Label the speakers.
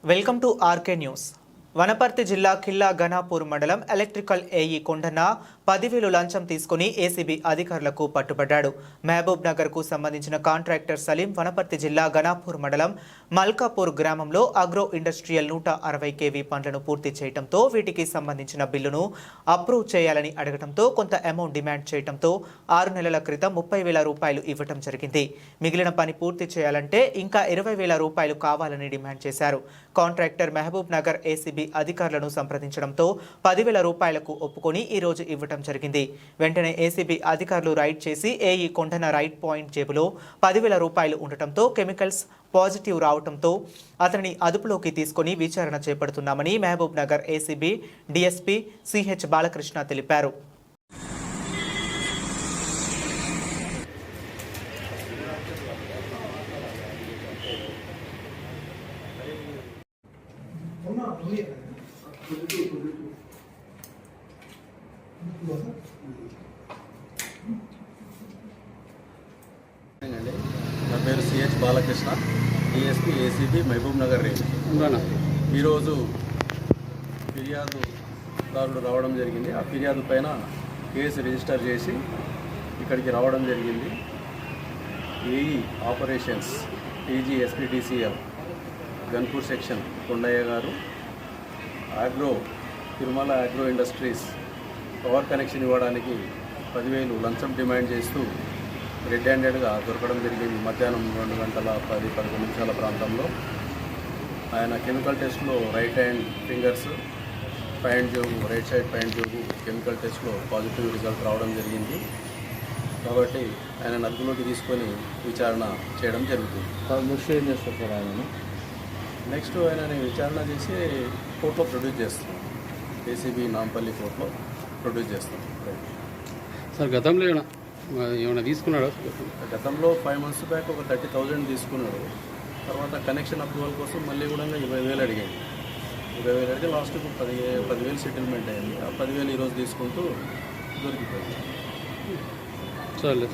Speaker 1: Welcome to RK news. Wanaparthy జిల్లా కిల్లా గణాపూర్ మండలం ఎలక్ట్రికల్ ఏఈ కొండన్న 10,000 లంచం తీసుకుని ఏసీబీ అధికారులకు పట్టుబడ్డాడు. మహబూబ్ నగర్ కు సంబంధించిన కాంట్రాక్టర్ సలీం వనపర్తి జిల్లా గణాపూర్ మండలం మల్కాపూర్ గ్రామంలో అగ్రో ఇండస్ట్రియల్ 160 kV పండ్లను పూర్తి చేయడంతో వీటికి సంబంధించిన బిల్లును అప్రూవ్ చేయాలని అడగడంతో కొంత అమౌంట్ డిమాండ్ చేయడంతో 6 నెలల క్రితం 30,000 రూపాయలు ఇవ్వడం జరిగింది. మిగిలిన పని పూర్తి చేయాలంటే ఇంకా 20,000 రూపాయలు కావాలని డిమాండ్ చేశారు. కాంట్రాక్టర్ మహబూబ్ నగర్ ఏసీబీ అధికారులను సంప్రదించడంతో 10,000 రూపాయలకు ఒప్పుకొని ఈ రోజు ఇవ్వడం జరిగింది. వెంటనే ఏసీబీ అధికారులు రైడ్ చేసి ఏఈ కొండన రైట్ పాయింట్ జేబులో 10,000 రూపాయలు ఉండటంతో కెమికల్స్ పాజిటివ్ రావడంతో అతనిని అదుపులోకి తీసుకుని విచారణ చేపడుతున్నామని Mahabubnagar ACB DSP CH Balakrishna తెలిపారు.
Speaker 2: నా పేరు CH Balakrishna, DSP ACB Mahabubnagar range. ఈరోజు ఫిర్యాదుదారుడు రావడం జరిగింది. ఆ ఫిర్యాదు పైన కేసు రిజిస్టర్ చేసి ఇక్కడికి రావడం జరిగింది. AE operations TG SPTCL Ganpur section Kondaiah గారు Tirumala agro industries power connection ఇవ్వడానికి 10,000 లంచం డిమాండ్ చేస్తూ రెడ్ హ్యాండెడ్గా దొరకడం జరిగింది. మధ్యాహ్నం 2:10-11 నిమిషాల ప్రాంతంలో ఆయన కెమికల్ టెస్ట్లో right hand fingers right side pant జోబు కెమికల్ టెస్ట్లో పాజిటివ్ రిజల్ట్ రావడం జరిగింది. కాబట్టి ఆయన అదుపులోకి తీసుకొని విచారణ చేయడం జరుగుతుంది.
Speaker 3: నెక్స్ట్ ఏం చేస్తారు సార్ ఆయన?
Speaker 2: నెక్స్ట్ ఆయనని విచారణ చేసి కోర్టులో ప్రొడ్యూస్ చేస్తాం. ఏసీబీ నాంపల్లి కోర్టులో ప్రొడ్యూస్ చేస్తాం.
Speaker 3: సార్ గతంలో ఏమైనా తీసుకున్నాడా?
Speaker 2: గతంలో 5 months బ్యాక్ ఒక 30,000 తీసుకున్నాడు. తర్వాత కనెక్షన్ అప్రూవల్ కోసం మళ్ళీ కూడా 20,000 అడిగాడు. 20,000 అడిగితే లాస్ట్కు 10,000 సెటిల్మెంట్ అయింది. ఆ 10,000 ఈరోజు తీసుకుంటూ దొరికిపోయింది.
Speaker 3: సరే.